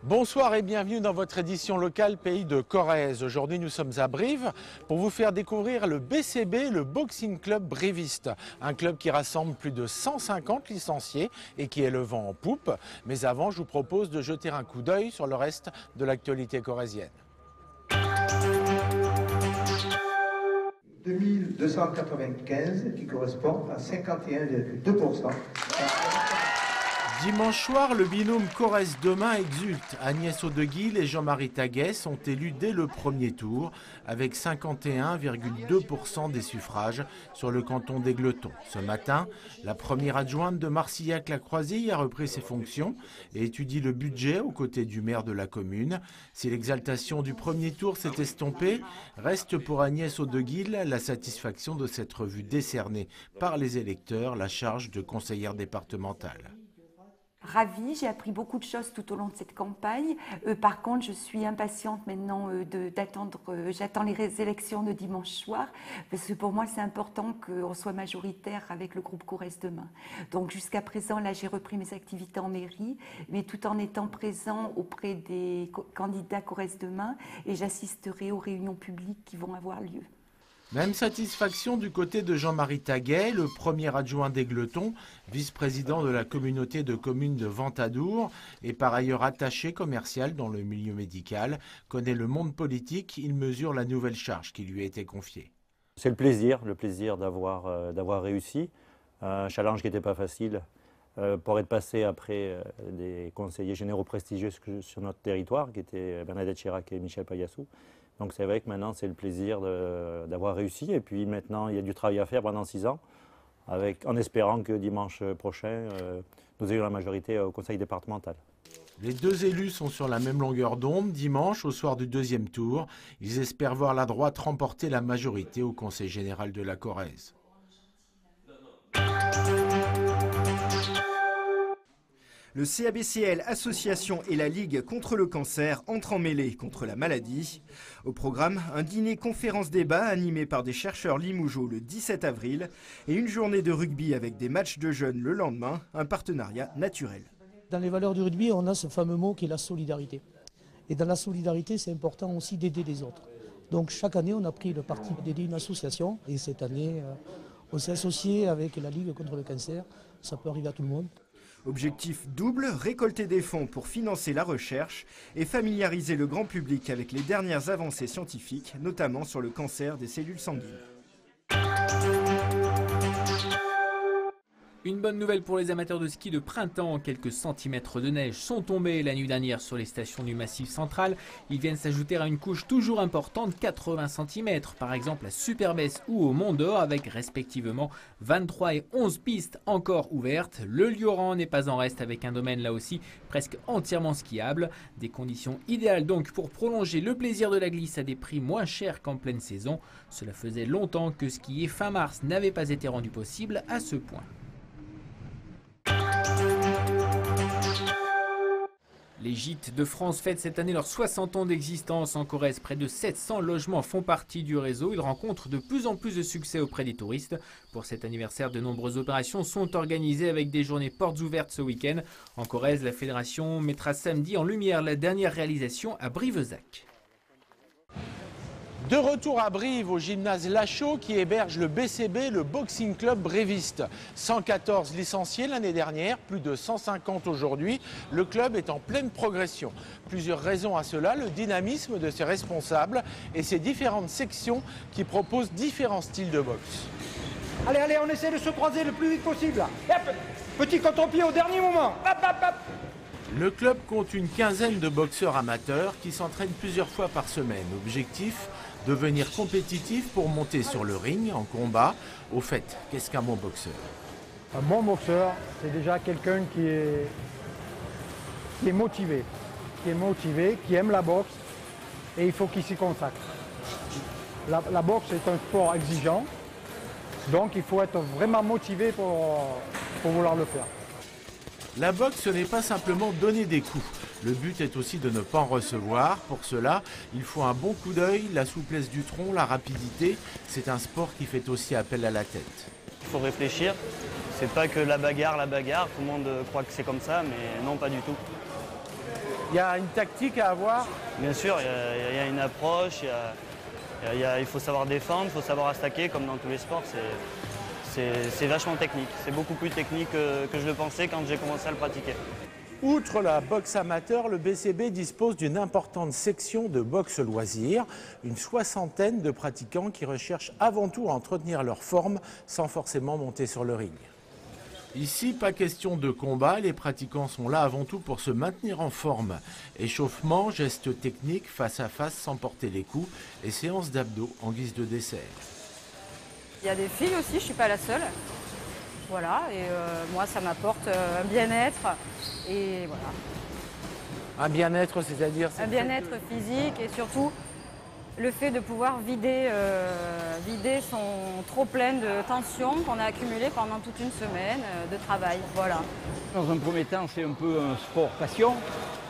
Bonsoir et bienvenue dans votre édition locale Pays de Corrèze. Aujourd'hui nous sommes à Brive pour vous faire découvrir le BCB, le Boxing Club Briviste. Un club qui rassemble plus de 150 licenciés et qui est le vent en poupe. Mais avant, je vous propose de jeter un coup d'œil sur le reste de l'actualité corrézienne. 2295 qui correspond à 51,2%. Dimanche soir, le binôme Corrèze demain exulte. Agnès Audeguil et Jean-Marie Taguet sont élus dès le premier tour avec 51,2% des suffrages sur le canton d'Égletons. Ce matin, la première adjointe de Marcillac-la-Croisille a repris ses fonctions et étudie le budget aux côtés du maire de la commune. Si l'exaltation du premier tour s'est estompée, reste pour Agnès Audeguil la satisfaction de s'être vue décerner par les électeurs la charge de conseillère départementale. Ravie, j'ai appris beaucoup de choses tout au long de cette campagne. Par contre, je suis impatiente maintenant d'attendre, j'attends les élections de dimanche soir, parce que pour moi, c'est important qu'on soit majoritaire avec le groupe Corrèze demain. Donc jusqu'à présent, là, j'ai repris mes activités en mairie, mais tout en étant présent auprès des candidats Corrèze demain, et j'assisterai aux réunions publiques qui vont avoir lieu. Même satisfaction du côté de Jean-Marie Taguet, le premier adjoint d'Égletons, vice-président de la communauté de communes de Ventadour et par ailleurs attaché commercial dans le milieu médical, connaît le monde politique, il mesure la nouvelle charge qui lui a été confiée. C'est le plaisir d'avoir réussi, un challenge qui n'était pas facile pour être passé après des conseillers généraux prestigieux sur notre territoire, qui étaient Bernadette Chirac et Michel Paillassou. Donc c'est vrai que maintenant c'est le plaisir d'avoir réussi et puis maintenant il y a du travail à faire pendant 6 ans en espérant que dimanche prochain nous ayons la majorité au conseil départemental. Les deux élus sont sur la même longueur d'onde. Dimanche, au soir du deuxième tour, ils espèrent voir la droite remporter la majorité au conseil général de la Corrèze. Le CABCL Association et la Ligue contre le cancer entrent en mêlée contre la maladie. Au programme, un dîner-conférence-débat animé par des chercheurs limougeaux le 17 avril et une journée de rugby avec des matchs de jeunes le lendemain, un partenariat naturel. Dans les valeurs du rugby, on a ce fameux mot qui est la solidarité. Et dans la solidarité, c'est important aussi d'aider les autres. Donc chaque année, on a pris le parti d'aider une association et cette année, on s'est associé avec la Ligue contre le cancer. Ça peut arriver à tout le monde. Objectif double, récolter des fonds pour financer la recherche et familiariser le grand public avec les dernières avancées scientifiques, notamment sur le cancer des cellules sanguines. Une bonne nouvelle pour les amateurs de ski de printemps, quelques centimètres de neige sont tombés la nuit dernière sur les stations du Massif central. Ils viennent s'ajouter à une couche toujours importante, 80 cm, par exemple à Superbès ou au Mont d'Or, avec respectivement 23 et 11 pistes encore ouvertes. Le Lioran n'est pas en reste avec un domaine là aussi presque entièrement skiable. Des conditions idéales donc pour prolonger le plaisir de la glisse à des prix moins chers qu'en pleine saison. Cela faisait longtemps que skier fin mars n'avait pas été rendu possible à ce point. Les Gîtes de France fêtent cette année leurs 60 ans d'existence en Corrèze. Près de 700 logements font partie du réseau. Ils rencontrent de plus en plus de succès auprès des touristes. Pour cet anniversaire, de nombreuses opérations sont organisées avec des journées portes ouvertes ce week-end. En Corrèze, la fédération mettra samedi en lumière la dernière réalisation à Brivezac. De retour à Brive, au gymnase Lachaud qui héberge le BCB, le Boxing Club Briviste. 114 licenciés l'année dernière, plus de 150 aujourd'hui. Le club est en pleine progression. Plusieurs raisons à cela, le dynamisme de ses responsables et ses différentes sections qui proposent différents styles de boxe. Allez, on essaie de se croiser le plus vite possible. Hop, petit contre-pied au dernier moment. Hop, hop, hop. Le club compte une quinzaine de boxeurs amateurs qui s'entraînent plusieurs fois par semaine. Objectif, devenir compétitif pour monter sur le ring en combat. Au fait, qu'est-ce qu'un bon boxeur? Un bon boxeur, c'est déjà quelqu'un qui est motivé, qui aime la boxe et il faut qu'il s'y consacre. La boxe est un sport exigeant, donc il faut être vraiment motivé pour vouloir le faire. La boxe, ce n'est pas simplement donner des coups. Le but est aussi de ne pas en recevoir. Pour cela, il faut un bon coup d'œil, la souplesse du tronc, la rapidité. C'est un sport qui fait aussi appel à la tête. Il faut réfléchir. C'est pas que la bagarre. Tout le monde croit que c'est comme ça, mais non, pas du tout. Il y a une tactique à avoir? Bien sûr, il y a une approche, il faut savoir défendre, il faut savoir attaquer, comme dans tous les sports. C'est vachement technique. C'est beaucoup plus technique que je le pensais quand j'ai commencé à le pratiquer. Outre la boxe amateur, le BCB dispose d'une importante section de boxe loisirs, une soixantaine de pratiquants qui recherchent avant tout à entretenir leur forme sans forcément monter sur le ring. Ici, pas question de combat, les pratiquants sont là avant tout pour se maintenir en forme. Échauffement, gestes techniques, face à face sans porter les coups et séances d'abdos en guise de dessert. Il y a des filles aussi, je ne suis pas la seule. Voilà, et moi ça m'apporte un bien-être et voilà. Un bien-être, c'est-à-dire? Un bien-être physique et surtout le fait de pouvoir vider son trop-plein de tension qu'on a accumulé pendant toute une semaine de travail. Voilà. Dans un premier temps, c'est un peu un sport passion.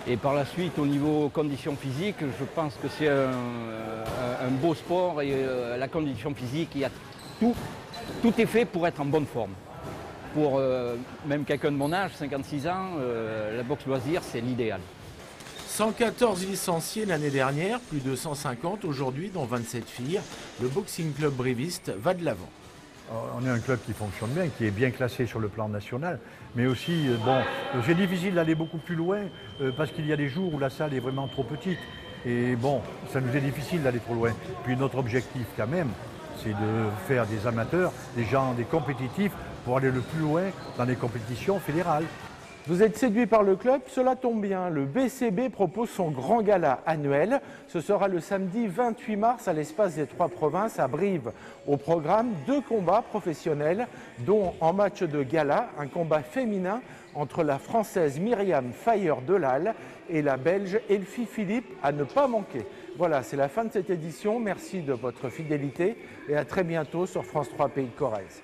Et par la suite, au niveau condition physique, je pense que c'est un beau sport. Et la condition physique, il y a tout est fait pour être en bonne forme. Pour même quelqu'un de mon âge, 56 ans, la boxe loisir, c'est l'idéal. 114 licenciés l'année dernière, plus de 150 aujourd'hui, dont 27 filles. Le Boxing Club Briviste va de l'avant. On est un club qui fonctionne bien, qui est bien classé sur le plan national, mais aussi, bon, c'est difficile d'aller beaucoup plus loin parce qu'il y a des jours où la salle est vraiment trop petite. Et bon, ça nous est difficile d'aller trop loin. Puis notre objectif quand même, c'est de faire des amateurs, des compétitifs pour aller le plus loin dans les compétitions fédérales. Vous êtes séduit par le club? Cela tombe bien, le BCB propose son grand gala annuel. Ce sera le samedi 28 mars à l'espace des Trois Provinces à Brive. Au programme, 2 combats professionnels, dont en match de gala, un combat féminin entre la Française Myriam Fayer-Delal et la Belge Elfie Philippe à ne pas manquer. Voilà, c'est la fin de cette édition. Merci de votre fidélité et à très bientôt sur France 3 Pays de Corrèze.